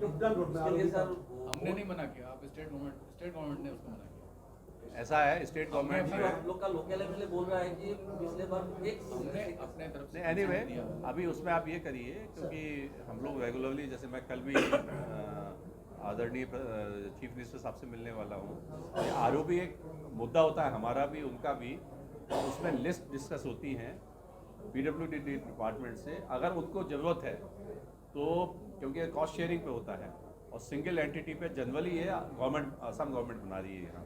Tibetan road में इसके लिए सर हमने नहीं मना किया, आप स्टेट गवर्नमेंट ने उसको मना किया। ऐसा है स्टेट गवर्नमेंट हम में लोग का लोकल लेवल बोल रहा है कि पिछले बार एक हमने अपने तरफ से एनीवे दिया। अभी उसमें आप ये करिए, क्योंकि हम लोग रेगुलरली, जैसे मैं कल भी आदरणीय चीफ मिनिस्टर साहब से मिलने वाला हूँ। आरओबी एक मुद्दा होता है, हमारा भी उनका भी, उसमें लिस्ट डिस्कस होती हैं पीडब्ल्यूडी डिपार्टमेंट से। अगर उनको ज़रूरत है तो, क्योंकि कॉस्ट शेयरिंग पे होता है और सिंगल एंटिटी पे जनरली ये गवर्नमेंट, असम गवर्नमेंट बना रही है यहाँ,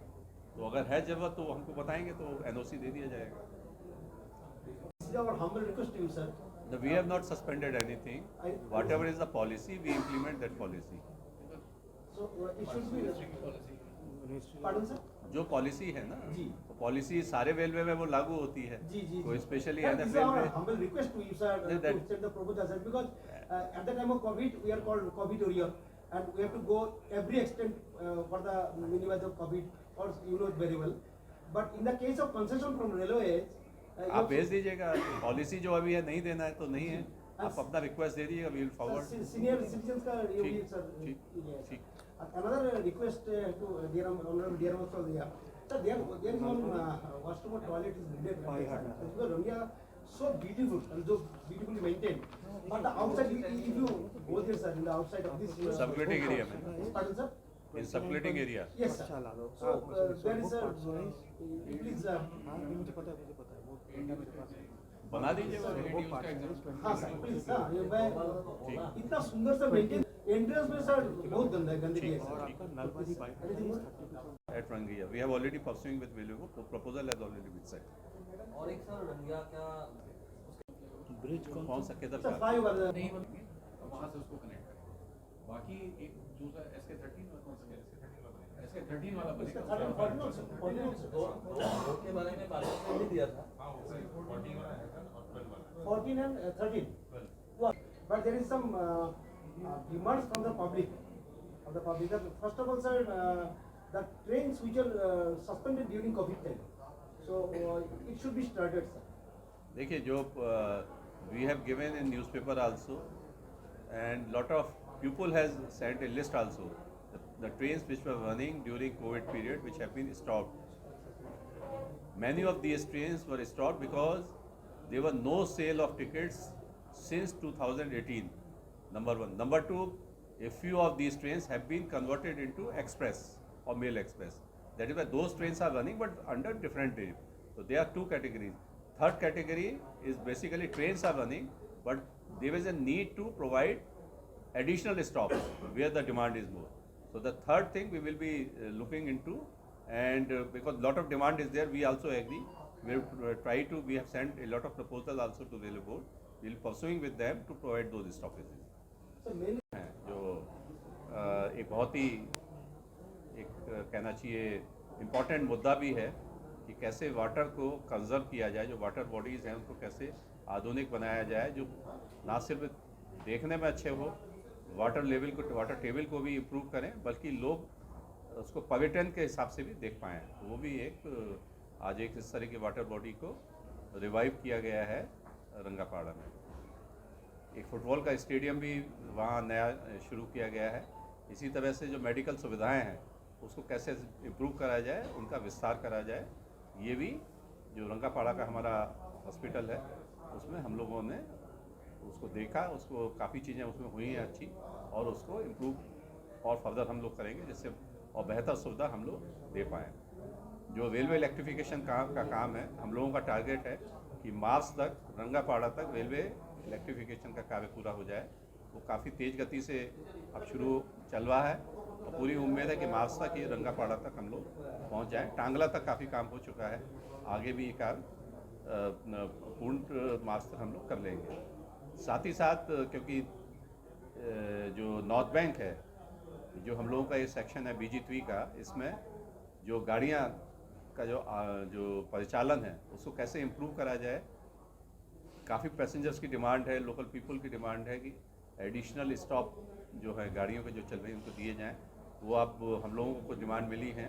तो अगर है ज़रूरत तो हमको बताएंगे तो एनओसी दे दिया जाएगा। This is our humble request to you, sir. We have not suspended anything. Whatever is the policy, we implement that policy. So it should be. Policy Pardon, sir? जो पॉलिसी है ना, जी। तो पॉलिसी सारे railway में वो लागू होती है। जी जी कोई specially Sir, this is our railway. humble request to you, sir, Yes, to that- send the proposal, sir, because at the time of COVID, we are called COVIDorium, and we have to go every extent for the minimize of COVID, or you know it very well. But in the case of concession from railways, आप भेज दीजिएगा, policy जो अभी है नहीं देना है तो नहीं है, आप अपना रिक्वेस्ट दे दीजिएगा, we will forward. senior citizens का ये भी ठीक, sir. ठीक, Yes. ठीक। Another request to dear honorable dear also there. Sir, there is one washroom or toilet is needed. Because Ramya so beautiful and so beautifully maintained. But the outside, if you go there, sir, in the outside of this Circulating area में, Pardon, sir? In circulating area. Yes, sir. So there is a please मुझे पता है वो बना दीजिएगा। हाँ sir please हाँ ये मैं इतना सुंदर सा मेंटेन एंट्रेंस में सर बहुत गंदा है गंदगी है और सर आपका नलवारी bypass At Rangia, we have already pursuing with Velugo, proposal has already been set। और एक सर रंगिया क्या ब्रिज कौन सा किधर सर का? फाइव वाला नहीं बनेंगे, अब वहाँ से उसको कनेक्ट करें। बाकी एक दूसरा SK13 वाला कौन सा है? SK13 वाला इसका बनेगा। 2 के बारे में बात नहीं दिया था। 14 and 13 but there is some demands from the public first of all sir the trains which are suspended during COVID time so it should be started sir देखिए जो we have given in newspaper also and lot of people has sent a list also the trains which were running during COVID period which have been stopped. Many of these trains were stopped because there were no sale of tickets since 2018. Number one. Number two, a few of these trains have been converted into express or mail express. That is why those trains are running but under different tariff. So there are two categories. Third category is basically trains are running but there is a need to provide additional stops where the demand is more. So the third thing we will be looking into and because lot of demand is there, we also agree. We will try to, we have sent a lot of proposals also to railway board. We will pursuing with them to provide those stoppages. so mainly हैं जो एक बहुत ही एक कहना चाहिए important मुद्दा भी है कि कैसे वाटर को कंजर्व किया जाए, जो वाटर बॉडीज़ हैं उनको कैसे आधुनिक बनाया जाए, जो ना सिर्फ देखने में अच्छे हो, वाटर लेवल को, वाटर टेबल को भी इम्प्रूव करें, बल्कि लोग उसको पर्यटन के हिसाब से भी देख पाएँ। तो वो भी एक आज एक इस तरह की वाटर बॉडी को रिवाइव किया गया है रंगापाड़ा में। एक फुटबॉल का स्टेडियम भी वहाँ नया शुरू किया गया है। इसी तरह से जो मेडिकल सुविधाएं हैं उसको कैसे इम्प्रूव करा जाए, उनका विस्तार करा जाए, ये भी जो रंगापाड़ा का हमारा हॉस्पिटल है उसमें हम लोगों ने उसको देखा, उसको काफ़ी चीज़ें उसमें हुई हैं अच्छी और उसको इम्प्रूव और फर्दर हम लोग करेंगे जिससे और बेहतर सुविधा हम लोग दे पाएँ। जो रेलवे इलेक्ट्रिफिकेशन का काम है, हम लोगों का टारगेट है कि मार्च तक रंगापाड़ा तक रेलवे इलेक्ट्रिफिकेशन का कार्य पूरा हो जाए। वो काफ़ी तेज़ गति से अब शुरू चल रहा है और पूरी उम्मीद है कि मार्च तक ये रंगापाड़ा तक हम लोग पहुंच जाएं। टांगला तक काफ़ी काम हो चुका है, आगे भी ये काम पूर्ण मार्च तक हम लोग कर लेंगे। साथ ही साथ क्योंकि जो नॉर्थ बैंक है, जो हम लोगों का ये सेक्शन है BG3 का, इसमें जो गाड़ियाँ का जो परिचालन है उसको कैसे इम्प्रूव करा जाए। काफ़ी पैसेंजर्स की डिमांड है, लोकल पीपल की डिमांड है कि एडिशनल स्टॉप जो है गाड़ियों के जो चल रही हैं उनको दिए जाएं। वो अब हम लोगों को डिमांड मिली है,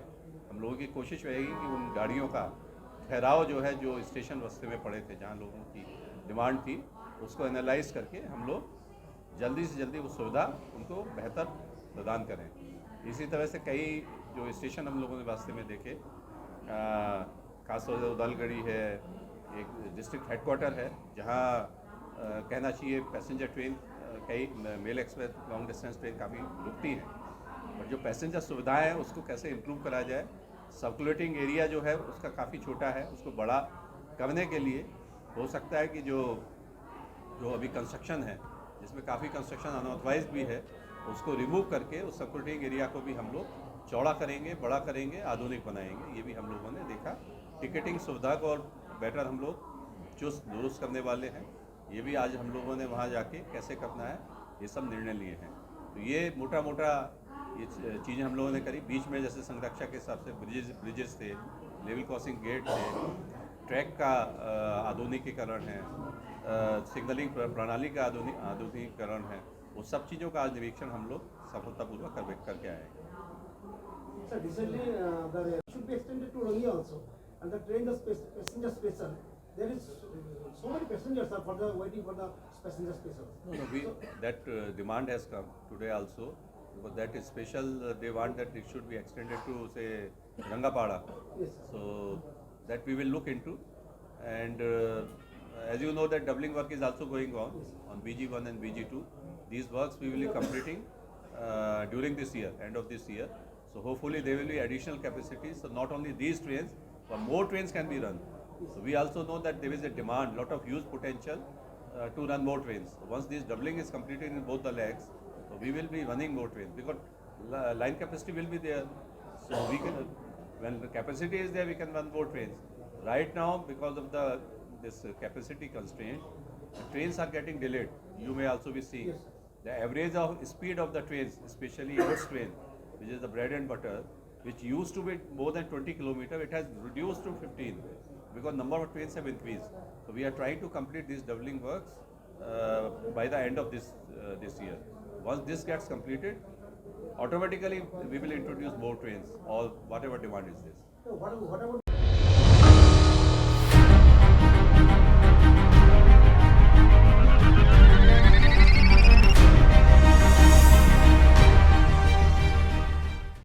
हम लोगों की कोशिश रहेगी कि उन गाड़ियों का ठहराव जो है, जो स्टेशन रास्ते में पड़े थे जहाँ लोगों की डिमांड थी, उसको एनालाइज करके हम लोग जल्दी से जल्दी वो सुविधा उनको बेहतर प्रदान करें। इसी तरह से कई जो स्टेशन हम लोगों ने रास्ते में देखे, खासतौर से उदालगढ़ी है, एक डिस्ट्रिक्ट हेडक्वार्टर है जहाँ कहना चाहिए पैसेंजर ट्रेन कई mail express long distance train काफ़ी रुकती हैं, और जो पैसेंजर सुविधाएं हैं उसको कैसे इम्प्रूव करा जाए। सर्कुलेटिंग एरिया जो है उसका काफ़ी छोटा है, उसको बड़ा करने के लिए हो सकता है कि जो अभी कंस्ट्रक्शन है जिसमें काफ़ी कंस्ट्रक्शन अनऑथराइज भी है, उसको रिमूव करके उस सर्कुलेटिंग एरिया को भी हम लोग चौड़ा करेंगे, बड़ा करेंगे, आधुनिक बनाएंगे। ये भी हम लोगों ने देखा। टिकटिंग सुविधा को और बेटर हम लोग चुस्त दुरुस्त करने वाले हैं। ये भी आज हम लोगों ने वहाँ जाके कैसे करना है ये सब निर्णय लिए हैं। तो ये मोटा मोटा ये चीज़ें हम लोगों ने करी। बीच में जैसे संरक्षा के हिसाब से ब्रिजेस थे, लेवल क्रॉसिंग गेट थे, ट्रैक का आधुनिकीकरण है, सिग्नलिंग प्रणाली का आधुनिकीकरण है, वो सब चीज़ों का आज निरीक्षण हम लोग सफलतापूर्वक करके आए हैं। Sir, recently the rail should be extended to Rangi also, and the train, the passenger special. There is so many passengers are for the waiting for the passenger special. No, that demand has come today also, because that is special. They want that it should be extended to say Rangapada. Yes, sir. So that we will look into, and as you know that doubling work is also going on BG1 and BG2. These works we will be completing during this year, end of this year. So hopefully there will be additional capacities. So not only these trains, but more trains can be run. So we also know that there is a demand, lot of huge potential to run more trains. So once this doubling is completed in both the legs, so we will be running more trains because line capacity will be there. So we can, when the capacity is there, we can run more trains. Right now, because of this capacity constraint, the trains are getting delayed. You may also be seeing the average of speed of the trains, especially goods train, which is the bread and butter, which used to be more than 20 kilometers, it has reduced to 15 because number of trains have increased. So we are trying to complete these doubling works by the end of this year. Once this gets completed, automatically we will introduce more trains or whatever demand is this. So what about